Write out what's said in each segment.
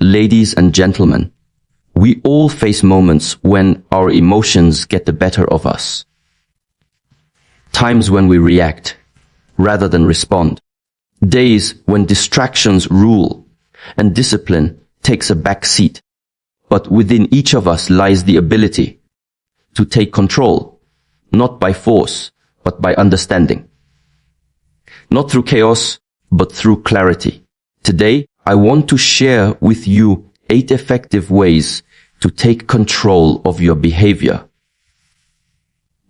Ladies and gentlemen, we all face moments when our emotions get the better of us. Times when we react rather than respond. Days when distractions rule and discipline takes a back seat. But within each of us lies the ability to take control, not by force, but by understanding. Not through chaos, but through clarity. Today, I want to share with you 8 effective ways to take control of your behavior.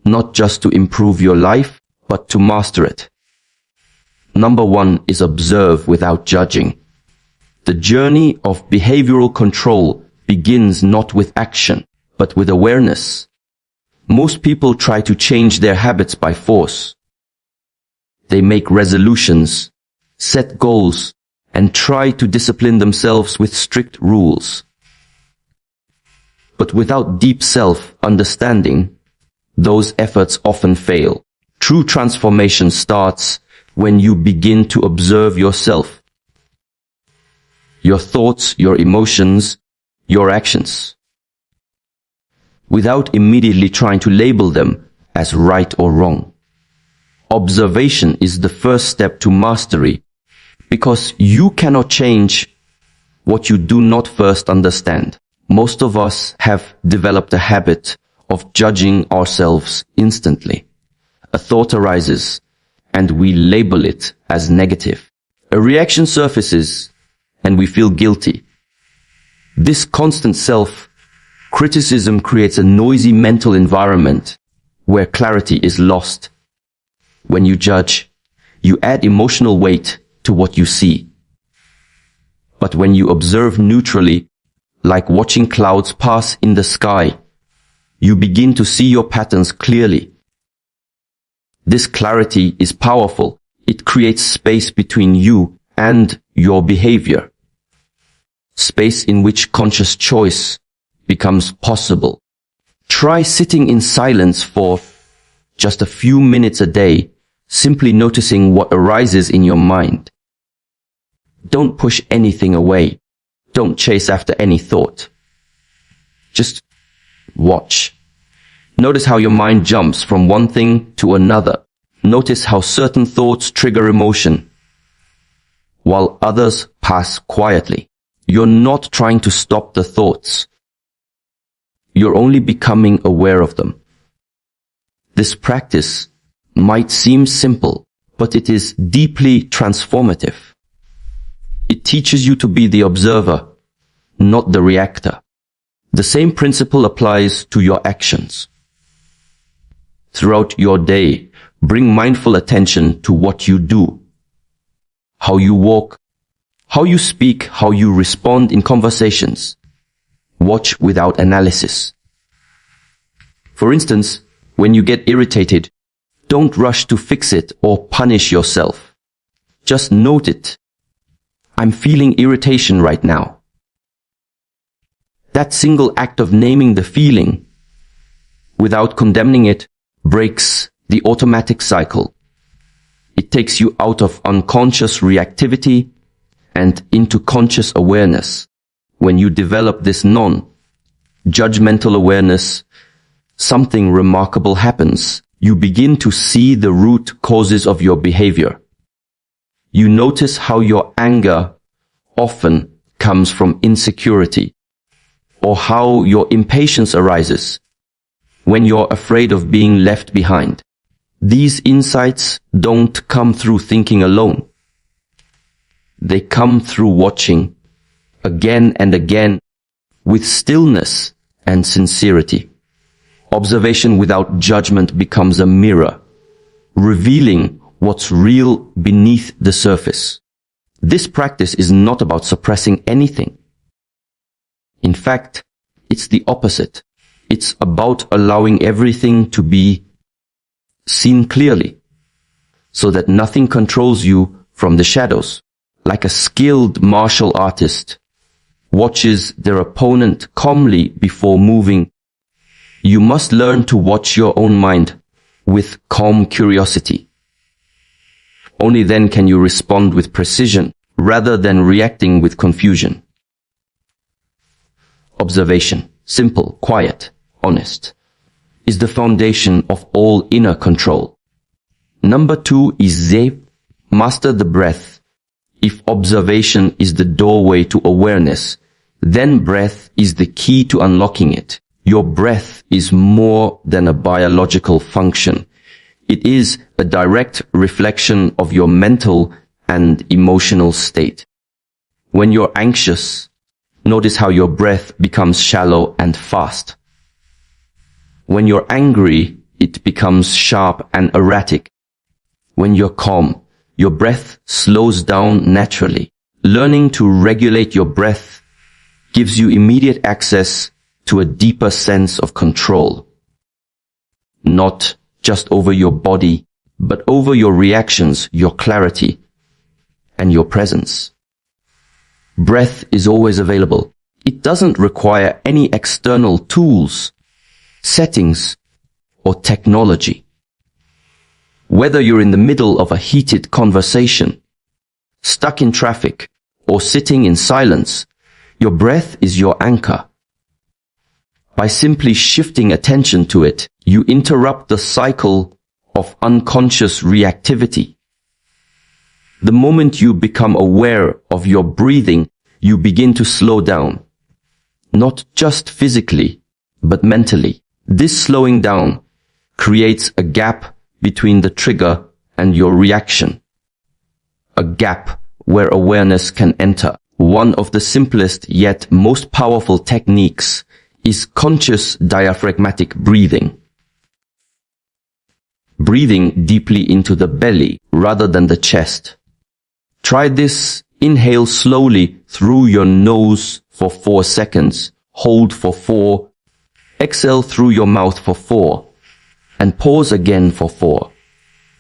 Not just to improve your life, but to master it. Number 1 is observe without judging. The journey of behavioral control begins not with action, but with awareness. Most people try to change their habits by force. They make resolutions, set goals, and try to discipline themselves with strict rules. But without deep self-understanding, those efforts often fail. True transformation starts when you begin to observe yourself, your thoughts, your emotions, your actions, without immediately trying to label them as right or wrong. Observation is the first step to mastery, because you cannot change what you do not first understand. Most of us have developed a habit of judging ourselves instantly. A thought arises, and we label it as negative. A reaction surfaces, and we feel guilty. This constant self-criticism creates a noisy mental environment where clarity is lost. When you judge, you add emotional weight to what you see. But when you observe neutrally, like watching clouds pass in the sky, you begin to see your patterns clearly. This clarity is powerful. It creates space between you and your behavior. Space in which conscious choice becomes possible. Try sitting in silence for just a few minutes a day, simply noticing what arises in your mind. Don't push anything away. Don't chase after any thought. Just watch. Notice how your mind jumps from one thing to another. Notice how certain thoughts trigger emotion, while others pass quietly. You're not trying to stop the thoughts. You're only becoming aware of them. This practice might seem simple, but it is deeply transformative. It teaches you to be the observer, not the reactor. The same principle applies to your actions. Throughout your day, bring mindful attention to what you do, how you walk, how you speak, how you respond in conversations. Watch without analysis. For instance, when you get irritated, don't rush to fix it or punish yourself. Just note it. I'm feeling irritation right now. That single act of naming the feeling, without condemning it, breaks the automatic cycle. It takes you out of unconscious reactivity and into conscious awareness. When you develop this non-judgmental awareness, something remarkable happens. You begin to see the root causes of your behavior. You notice how your anger often comes from insecurity, or how your impatience arises when you're afraid of being left behind. These insights don't come through thinking alone. They come through watching again and again with stillness and sincerity. Observation without judgment becomes a mirror, revealing what's real beneath the surface. This practice is not about suppressing anything. In fact, it's the opposite. It's about allowing everything to be seen clearly, so that nothing controls you from the shadows. Like a skilled martial artist watches their opponent calmly before moving, you must learn to watch your own mind with calm curiosity. Only then can you respond with precision rather than reacting with confusion. observation, simple, quiet, honest, is the foundation of all inner control. Number 2 is Ze, master the breath. If observation is the doorway to awareness, then breath is the key to unlocking it. Your breath is more than a biological function. It is a direct reflection of your mental and emotional state. When you're anxious, notice how your breath becomes shallow and fast. When you're angry, it becomes sharp and erratic. When you're calm, your breath slows down naturally. Learning to regulate your breath gives you immediate access to a deeper sense of control. Not just over your body, but over your reactions, your clarity, and your presence. Breath is always available. It doesn't require any external tools, settings, or technology. Whether you're in the middle of a heated conversation, stuck in traffic, or sitting in silence, your breath is your anchor. By simply shifting attention to it, you interrupt the cycle of unconscious reactivity. The moment you become aware of your breathing, you begin to slow down. Not just physically, but mentally. This slowing down creates a gap between the trigger and your reaction. A gap where awareness can enter. One of the simplest yet most powerful techniques is conscious diaphragmatic breathing. Breathing deeply into the belly rather than the chest. Try this. Inhale slowly through your nose for 4 seconds. Hold for 4. Exhale through your mouth for 4. And pause again for 4.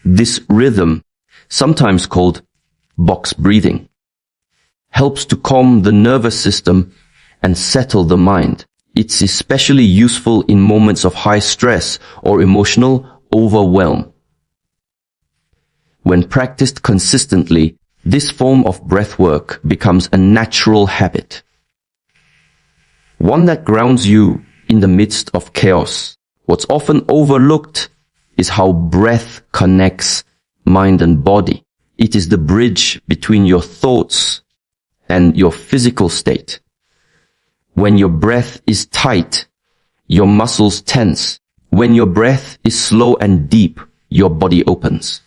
This rhythm, sometimes called box breathing, helps to calm the nervous system and settle the mind. It's especially useful in moments of high stress or emotional overwhelm. When practiced consistently, this form of breath work becomes a natural habit, one that grounds you in the midst of chaos. What's often overlooked is how breath connects mind and body. It is the bridge between your thoughts and your physical state. When your breath is tight, your muscles tense. When your breath is slow and deep, your body opens.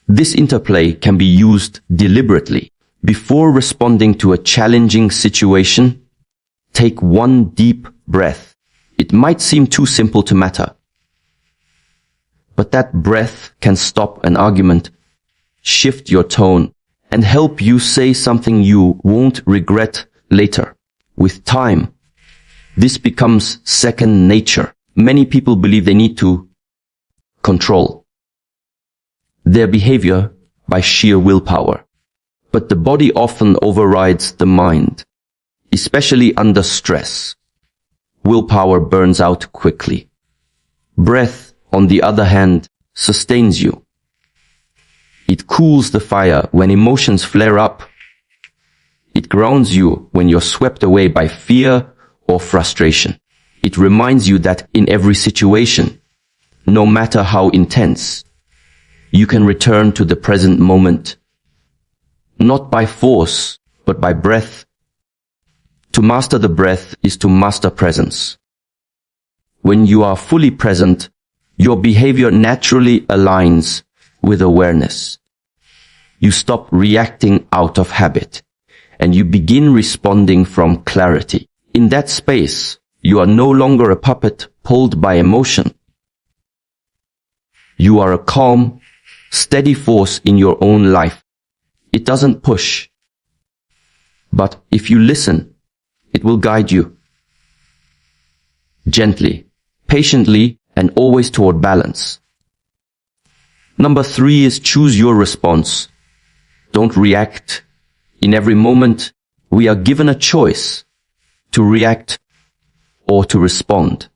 This interplay can be used deliberately. Before responding to a challenging situation, take one deep breath. It might seem too simple to matter, but that breath can stop an argument, shift your tone, and help you say something you won't regret later. With time, this becomes second nature. Many people believe they need to control their behavior by sheer willpower, but the body often overrides the mind, especially under stress. Willpower burns out quickly. Breath, on the other hand, sustains you. It cools the fire when emotions flare up. It grounds you when you're swept away by fear or frustration. It reminds you that in every situation, no matter how intense, you can return to the present moment, not by force, but by breath. To master the breath is to master presence. When you are fully present, your behavior naturally aligns with awareness. You stop reacting out of habit, and you begin responding from clarity. In that space, you are no longer a puppet pulled by emotion. You are a calm, steady force in your own life. It doesn't push, but if you listen, it will guide you. Gently, patiently, and always toward balance. Number 3 is choose your response. Don't react. In every moment, we are given a choice to react or to respond.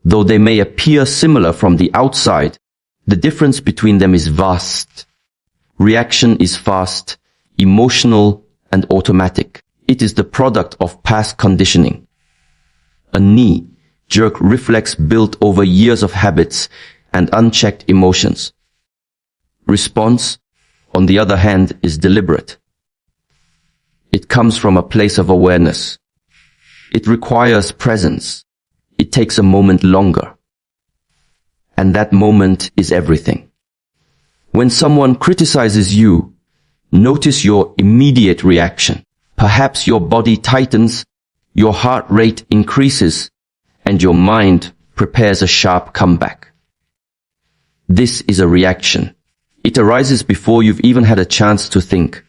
Though they may appear similar from the outside, the difference between them is vast. Reaction is fast, emotional, and automatic. It is the product of past conditioning. A knee-jerk reflex built over years of habits and unchecked emotions. Response, on the other hand, is deliberate. It comes from a place of awareness. It requires presence. It takes a moment longer. And that moment is everything. When someone criticizes you, notice your immediate reaction. Perhaps your body tightens, your heart rate increases, and your mind prepares a sharp comeback. This is a reaction. It arises before you've even had a chance to think.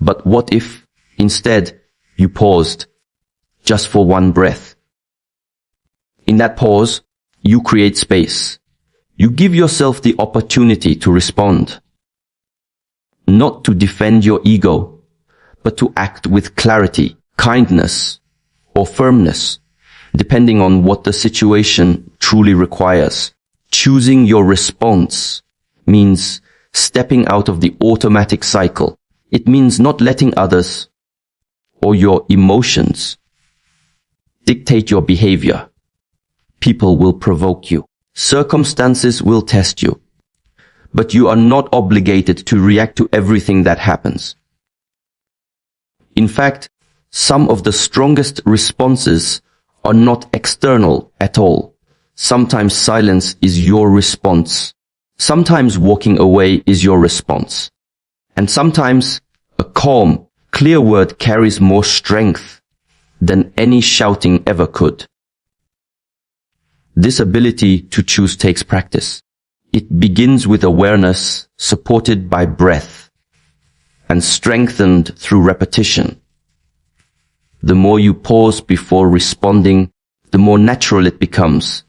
But what if, instead, you paused, just for one breath? In that pause, you create space. You give yourself the opportunity to respond. Not to defend your ego, but to act with clarity, kindness, or firmness, depending on what the situation truly requires. Choosing your response means stepping out of the automatic cycle. It means not letting others or your emotions dictate your behavior. People will provoke you. Circumstances will test you. But you are not obligated to react to everything that happens. In fact, some of the strongest responses are not external at all. Sometimes silence is your response. Sometimes walking away is your response. And sometimes a calm, clear word carries more strength than any shouting ever could. This ability to choose takes practice. It begins with awareness supported by breath and strengthened through repetition. The more you pause before responding, the more natural it becomes.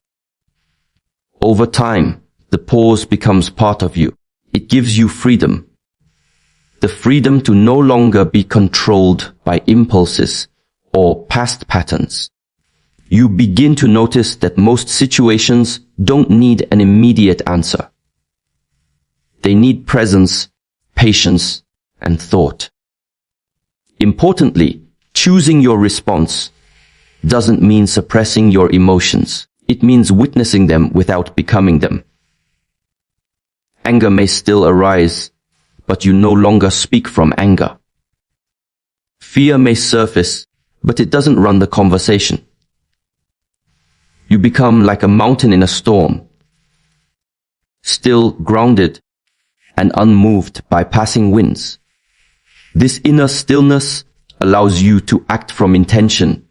Over time, the pause becomes part of you. It gives you freedom. The freedom to no longer be controlled by impulses or past patterns. You begin to notice that most situations don't need an immediate answer. They need presence, patience, and thought. Importantly, choosing your response doesn't mean suppressing your emotions. It means witnessing them without becoming them. Anger may still arise, but you no longer speak from anger. Fear may surface, but it doesn't run the conversation. You become like a mountain in a storm, still grounded and unmoved by passing winds. This inner stillness allows you to act from intention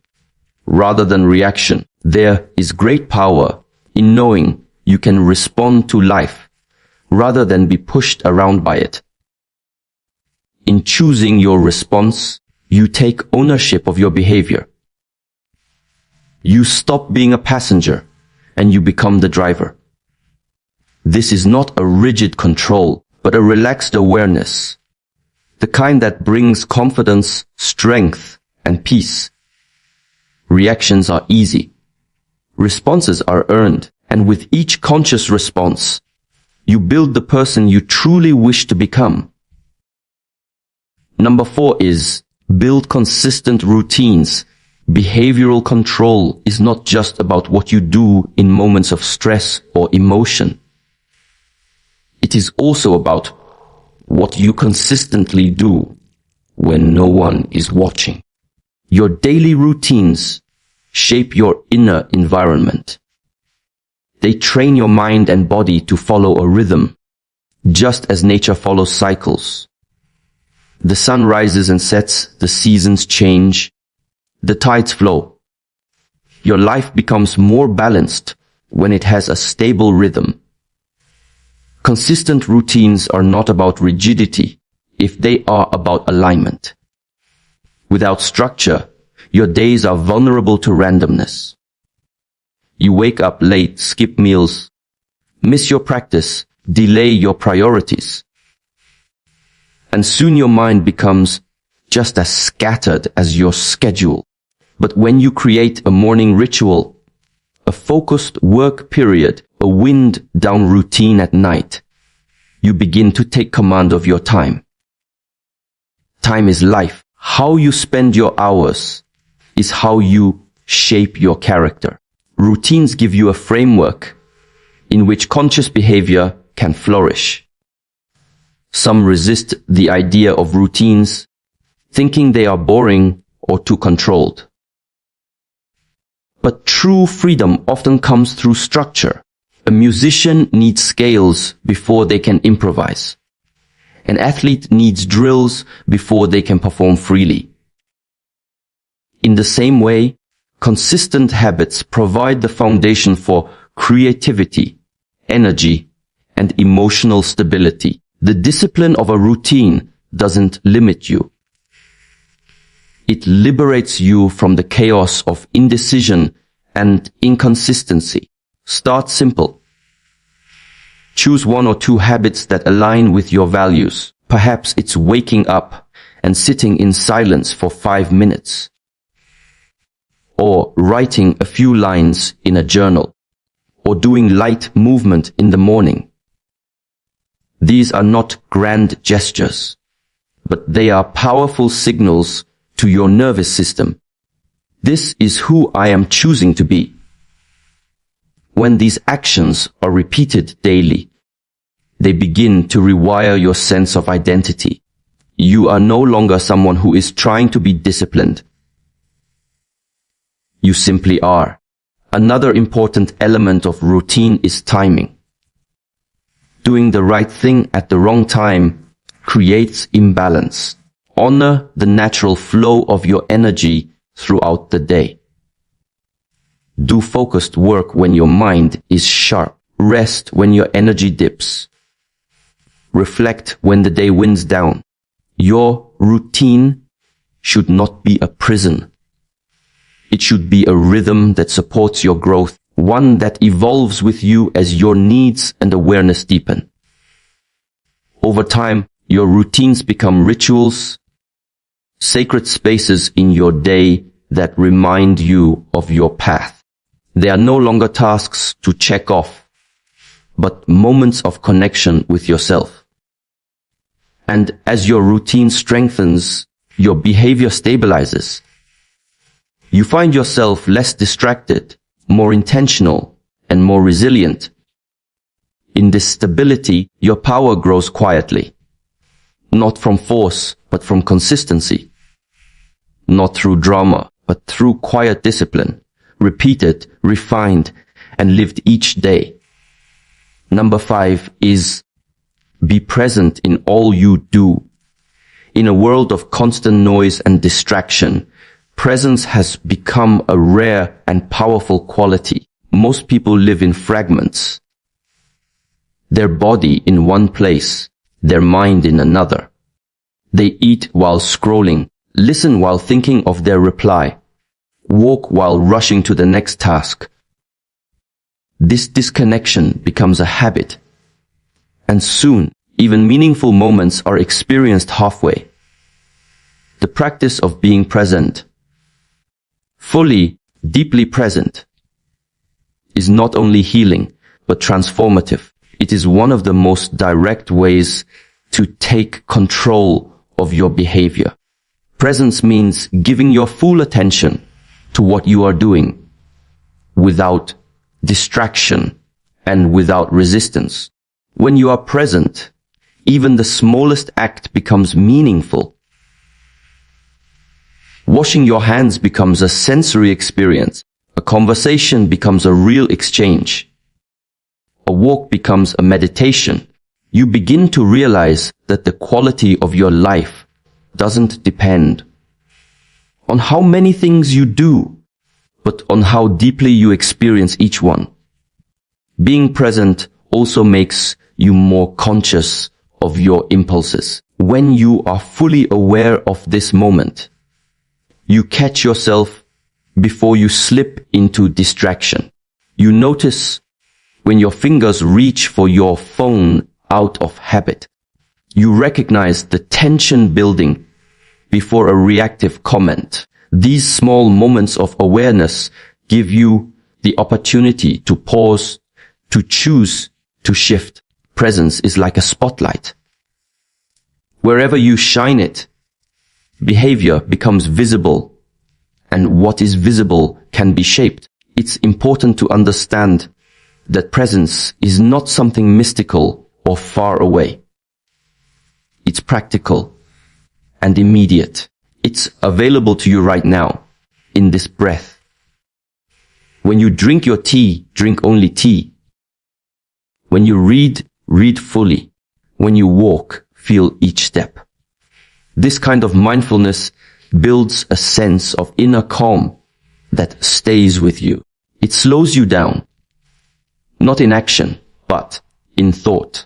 rather than reaction. There is great power in knowing you can respond to life rather than be pushed around by it. In choosing your response, you take ownership of your behavior. You stop being a passenger and you become the driver. This is not a rigid control, but a relaxed awareness, the kind that brings confidence, strength, and peace. Reactions are easy. Responses are earned, and with each conscious response, you build the person you truly wish to become. Number 4 is build consistent routines. Behavioral control is not just about what you do in moments of stress or emotion. It is also about what you consistently do when no one is watching. Your daily routines shape your inner environment. They train your mind and body to follow a rhythm, just as nature follows cycles. The sun rises and sets, the seasons change, the tides flow. Your life becomes more balanced when it has a stable rhythm. Consistent routines are not about rigidity if they are about alignment. Without structure, your days are vulnerable to randomness. You wake up late, skip meals, miss your practice, delay your priorities. And soon your mind becomes just as scattered as your schedule. But when you create a morning ritual, a focused work period, a wind-down routine at night, you begin to take command of your time. Time is life. How you spend your hours is how you shape your character. Routines give you a framework in which conscious behavior can flourish. Some resist the idea of routines, thinking they are boring or too controlled. But true freedom often comes through structure. A musician needs scales before they can improvise. An athlete needs drills before they can perform freely. In the same way, consistent habits provide the foundation for creativity, energy, and emotional stability. The discipline of a routine doesn't limit you. It liberates you from the chaos of indecision and inconsistency. Start simple. Choose 1 or 2 habits that align with your values. Perhaps it's waking up and sitting in silence for 5 minutes. Or writing a few lines in a journal. Or doing light movement in the morning. These are not grand gestures, but they are powerful signals to your nervous system. This is who I am choosing to be. When these actions are repeated daily, they begin to rewire your sense of identity. You are no longer someone who is trying to be disciplined. You simply are. Another important element of routine is timing. Doing the right thing at the wrong time creates imbalance. Honor the natural flow of your energy throughout the day. Do focused work when your mind is sharp. Rest when your energy dips. Reflect when the day winds down. Your routine should not be a prison. It should be a rhythm that supports your growth, one that evolves with you as your needs and awareness deepen. Over time, your routines become rituals, sacred spaces in your day that remind you of your path. They are no longer tasks to check off, but moments of connection with yourself. And as your routine strengthens, your behavior stabilizes. You find yourself less distracted, more intentional, and more resilient. In this stability, your power grows quietly. Not from force, but from consistency. Not through drama, but through quiet discipline, repeated, refined, and lived each day. Number 5 is be present in all you do. In a world of constant noise and distraction, presence has become a rare and powerful quality. Most people live in fragments. Their body in one place, their mind in another. They eat while scrolling, listen while thinking of their reply, walk while rushing to the next task. This disconnection becomes a habit, and soon, even meaningful moments are experienced halfway. The practice of being present, fully, deeply present, is not only healing, but transformative. It is one of the most direct ways to take control of your behavior. Presence means giving your full attention to what you are doing, without distraction and without resistance. When you are present, even the smallest act becomes meaningful. Washing your hands becomes a sensory experience. A conversation becomes a real exchange. A walk becomes a meditation. You begin to realize that the quality of your life doesn't depend on how many things you do, but on how deeply you experience each one. Being present also makes you more conscious of your impulses. When you are fully aware of this moment, you catch yourself before you slip into distraction. You notice when your fingers reach for your phone out of habit. You recognize the tension building before a reactive comment. These small moments of awareness give you the opportunity to pause, to choose, to shift. Presence is like a spotlight. Wherever you shine it, behavior becomes visible, and what is visible can be shaped. It's important to understand that presence is not something mystical or far away. It's practical and immediate. It's available to you right now, in this breath. When you drink your tea, drink only tea. When you read, read fully. When you walk, feel each step. This kind of mindfulness builds a sense of inner calm that stays with you. It slows you down, not in action, but in thought.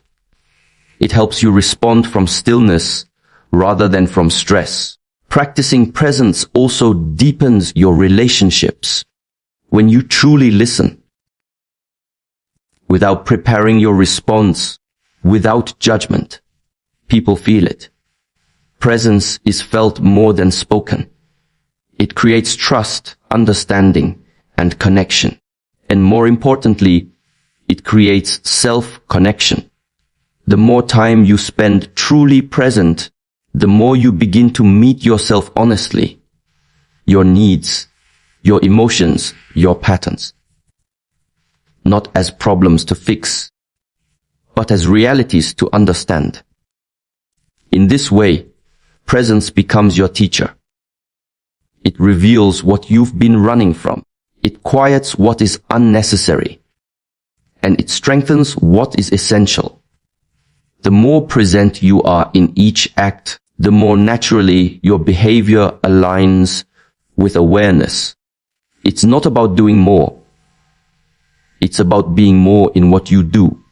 It helps you respond from stillness rather than from stress. Practicing presence also deepens your relationships. When you truly listen, without preparing your response, without judgment, people feel it. Presence is felt more than spoken. It creates trust, understanding, and connection. And more importantly, it creates self-connection. The more time you spend truly present, the more you begin to meet yourself honestly, your needs, your emotions, your patterns. Not as problems to fix, but as realities to understand. In this way, presence becomes your teacher. It reveals what you've been running from. It quiets what is unnecessary. And it strengthens what is essential. The more present you are in each act, the more naturally your behavior aligns with awareness. It's not about doing more. It's about being more in what you do.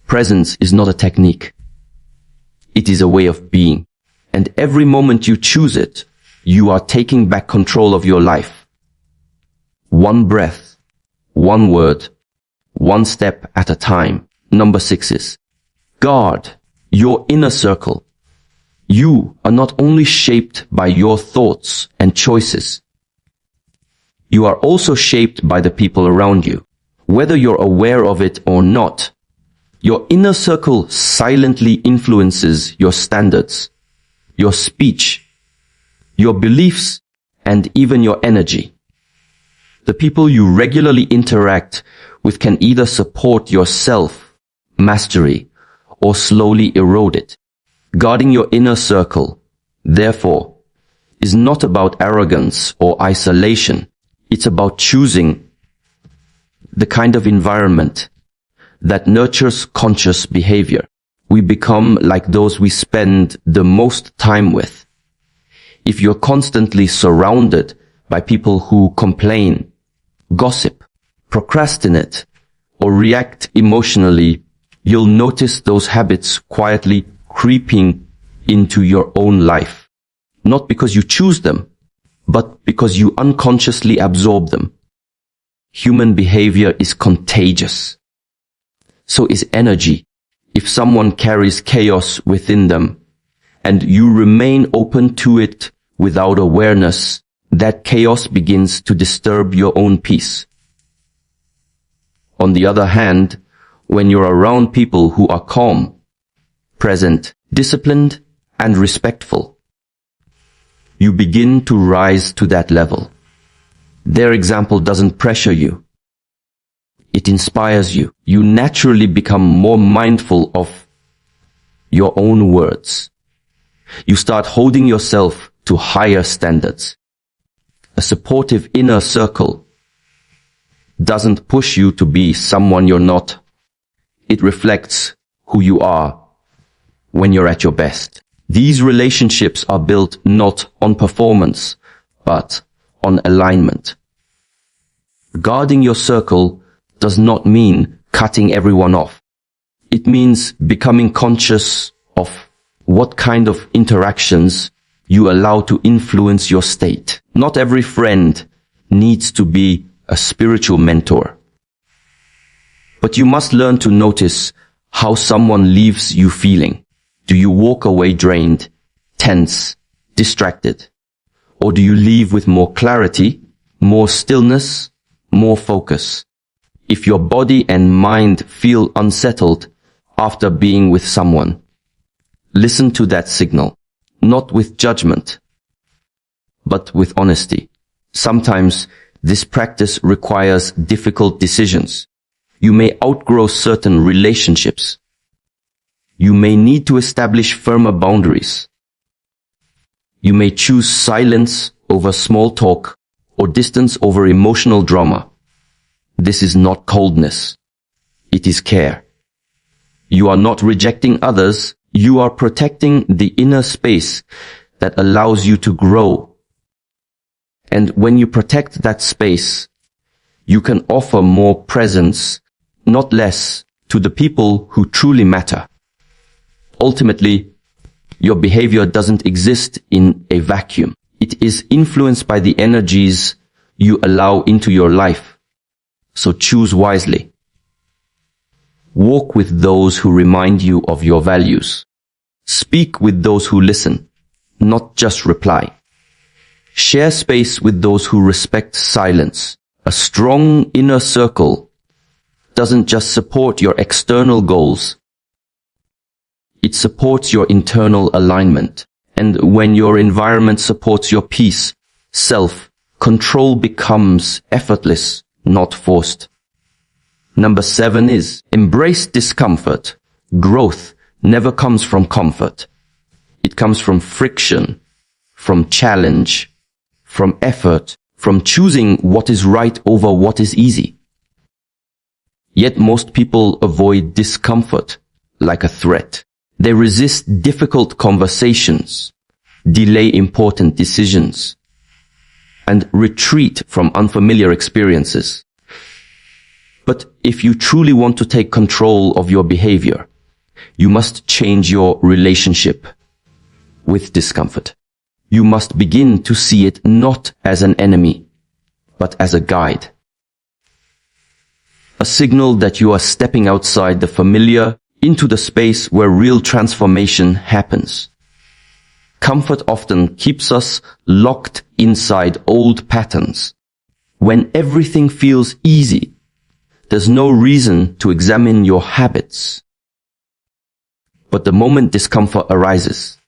Presence is not a technique. It is a way of being. And every moment you choose it, you are taking back control of your life. One breath, one word, one step at a time. Number 6 is guard your inner circle. You are not only shaped by your thoughts and choices. You are also shaped by the people around you. Whether you're aware of it or not, your inner circle silently influences your standards, your speech, your beliefs, and even your energy. The people you regularly interact with can either support your self-mastery or slowly erode it. Guarding your inner circle, therefore, is not about arrogance or isolation. It's about choosing the kind of environment that nurtures conscious behavior. We become like those we spend the most time with. If you're constantly surrounded by people who complain, gossip, procrastinate, or react emotionally, you'll notice those habits quietly creeping into your own life. Not because you choose them, but because you unconsciously absorb them. Human behavior is contagious. So is energy. If someone carries chaos within them, and you remain open to it without awareness, that chaos begins to disturb your own peace. On the other hand, when you're around people who are calm, present, disciplined, and respectful, you begin to rise to that level. Their example doesn't pressure you. It inspires you. You naturally become more mindful of your own words. You start holding yourself to higher standards. A supportive inner circle doesn't push you to be someone you're not. It reflects who you are when you're at your best. These relationships are built not on performance, but on alignment. Guarding your circle does not mean cutting everyone off. It means becoming conscious of what kind of interactions you allow to influence your state. Not every friend needs to be a spiritual mentor. But you must learn to notice how someone leaves you feeling. Do you walk away drained, tense, distracted? Or do you leave with more clarity, more stillness, more focus? If your body and mind feel unsettled after being with someone, listen to that signal. not with judgment, but with honesty. Sometimes this practice requires difficult decisions. You may outgrow certain relationships. You may need to establish firmer boundaries. You may choose silence over small talk or distance over emotional drama. This is not coldness. It is care. You are not rejecting others. You are protecting the inner space that allows you to grow. And when you protect that space, you can offer more presence, not less, to the people who truly matter. Ultimately, your behavior doesn't exist in a vacuum. It is influenced by the energies you allow into your life. So choose wisely. Walk with those who remind you of your values. Speak with those who listen, not just reply. Share space with those who respect silence. A strong inner circle doesn't just support your external goals. It supports your internal alignment. And when your environment supports your peace, self-control becomes effortless, not forced. Number 7 is embrace discomfort. Growth never comes from comfort. It comes from friction, from challenge, from effort, from choosing what is right over what is easy. Yet most people avoid discomfort like a threat. They resist difficult conversations, delay important decisions, and retreat from unfamiliar experiences. But if you truly want to take control of your behavior, you must change your relationship with discomfort. You must begin to see it not as an enemy, but as a guide. A signal that you are stepping outside the familiar into the space where real transformation happens. Comfort often keeps us locked inside old patterns. When everything feels easy, there's no reason to examine your habits. But the moment discomfort arises,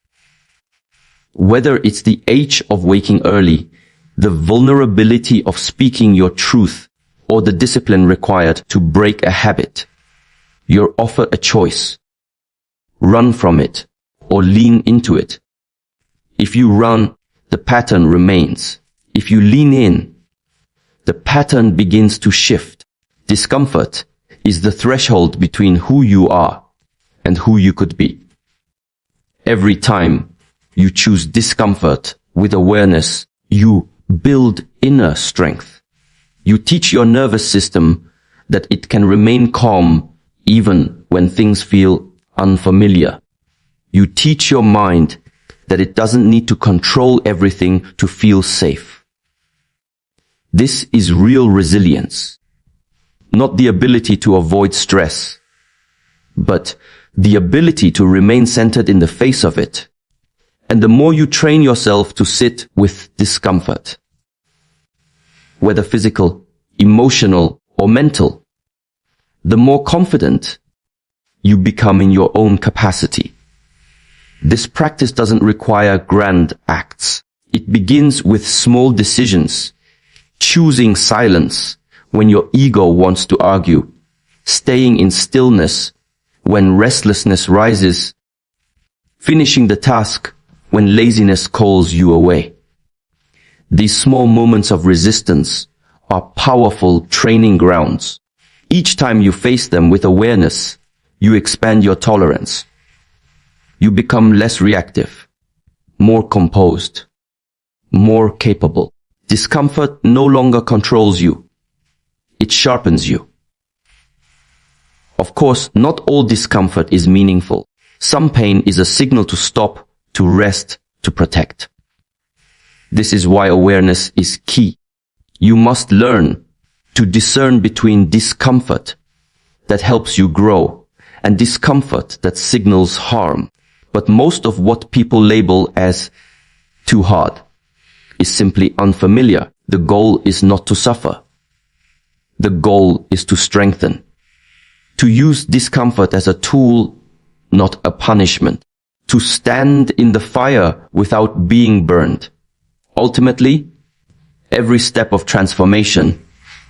whether it's the age of waking early, the vulnerability of speaking your truth, or the discipline required to break a habit, you're offered a choice. Run from it or lean into it. If you run, the pattern remains. If you lean in, the pattern begins to shift. Discomfort is the threshold between who you are and who you could be. Every time you choose discomfort with awareness, you build inner strength. You teach your nervous system that it can remain calm even when things feel unfamiliar. You teach your mind that it doesn't need to control everything to feel safe. This is real resilience, not the ability to avoid stress, but the ability to remain centered in the face of it. And the more you train yourself to sit with discomfort, whether physical, emotional, or mental, the more confident you become in your own capacity. This practice doesn't require grand acts. It begins with small decisions, choosing silence when your ego wants to argue, staying in stillness when restlessness rises, finishing the task when laziness calls you away. These small moments of resistance are powerful training grounds. Each time you face them with awareness, you expand your tolerance. You become less reactive, more composed, more capable. Discomfort no longer controls you. It sharpens you. Of course, not all discomfort is meaningful. Some pain is a signal to stop, to rest, to protect. This is why awareness is key. You must learn to discern between discomfort that helps you grow and discomfort that signals harm. But most of what people label as too hard is simply unfamiliar. The goal is not to suffer. The goal is to strengthen. To use discomfort as a tool, not a punishment. to stand in the fire without being burned. Ultimately, every step of transformation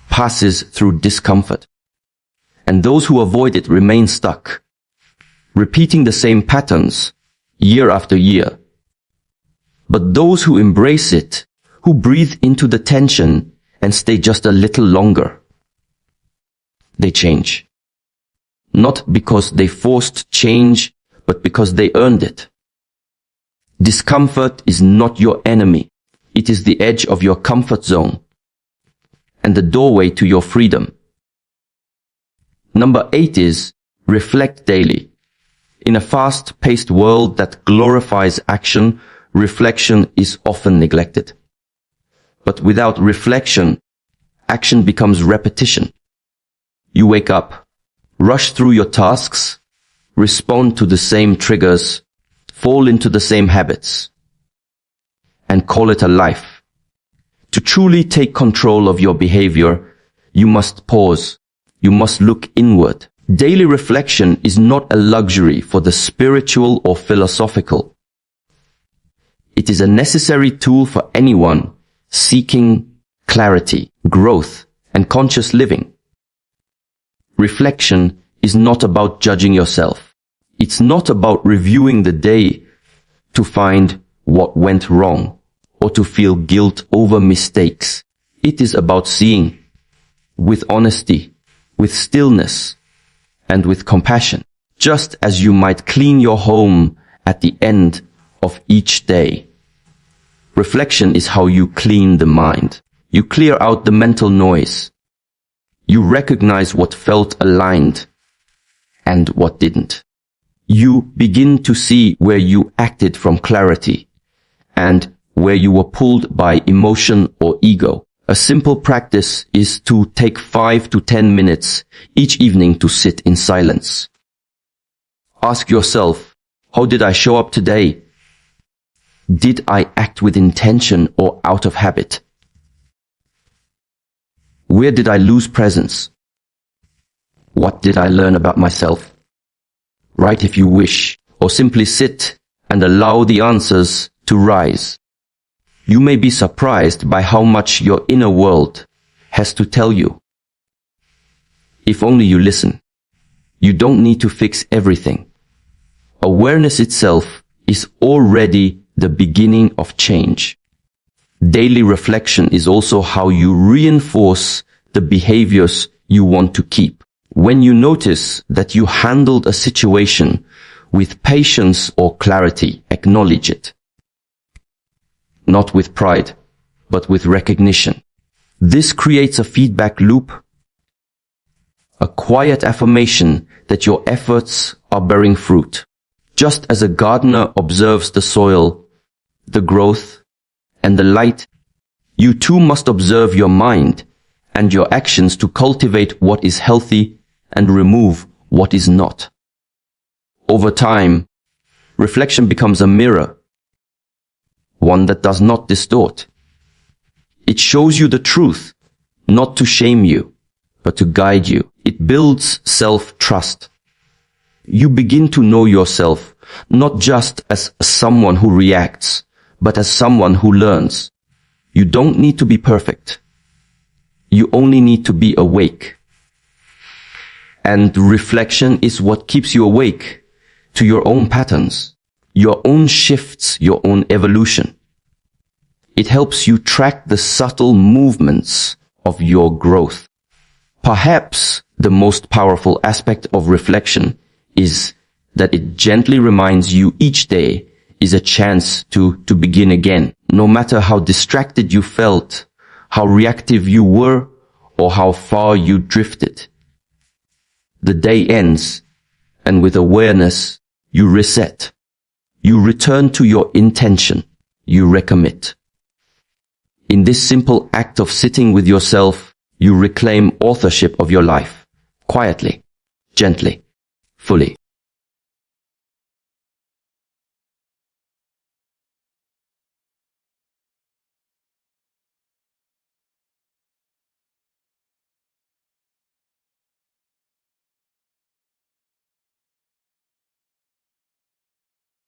passes through discomfort, and those who avoid it remain stuck, repeating the same patterns year after year. But those who embrace it, who breathe into the tension and stay just a little longer, they change. Not because they forced change, but because they earned it. Discomfort is not your enemy. It is the edge of your comfort zone and the doorway to your freedom. Number 8 is reflect daily. In a fast-paced world that glorifies action, reflection is often neglected. But without reflection, action becomes repetition. You wake up, rush through your tasks, respond to the same triggers, fall into the same habits, and call it a life. To truly take control of your behavior, you must pause. You must look inward. Daily reflection is not a luxury for the spiritual or philosophical. It is a necessary tool for anyone seeking clarity, growth, and conscious living. Reflection is not about judging yourself. It's not about reviewing the day to find what went wrong or to feel guilt over mistakes. It is about seeing with honesty, with stillness, and with compassion, just as you might clean your home at the end of each day. Reflection is how you clean the mind. You clear out the mental noise. You recognize what felt aligned and what didn't. You begin to see where you acted from clarity and where you were pulled by emotion or ego. A simple practice is to take 5 to 10 minutes each evening to sit in silence. Ask yourself, how did I show up today? Did I act with intention or out of habit? Where did I lose presence? What did I learn about myself? Write if you wish, or simply sit and allow the answers to rise. You may be surprised by how much your inner world has to tell you. If only you listen. You don't need to fix everything. Awareness itself is already the beginning of change. Daily reflection is also how you reinforce the behaviors you want to keep. When you notice that you handled a situation with patience or clarity, acknowledge it. Not with pride, but with recognition. This creates a feedback loop, a quiet affirmation that your efforts are bearing fruit. Just as a gardener observes the soil, the growth, and the light, you too must observe your mind and your actions to cultivate what is healthy and remove what is not. Over time, reflection becomes a mirror, one that does not distort. It shows you the truth, not to shame you, but to guide you. It builds self-trust. You begin to know yourself, not just as someone who reacts, but as someone who learns. You don't need to be perfect. You only need to be awake. And reflection is what keeps you awake to your own patterns, your own shifts, your own evolution. It helps you track the subtle movements of your growth. Perhaps the most powerful aspect of reflection is that it gently reminds you each day is a chance to begin again. No matter how distracted you felt, how reactive you were, or how far you drifted. The day ends, and with awareness, you reset. You return to your intention. You recommit. In this simple act of sitting with yourself, you reclaim authorship of your life. Quietly, gently, fully.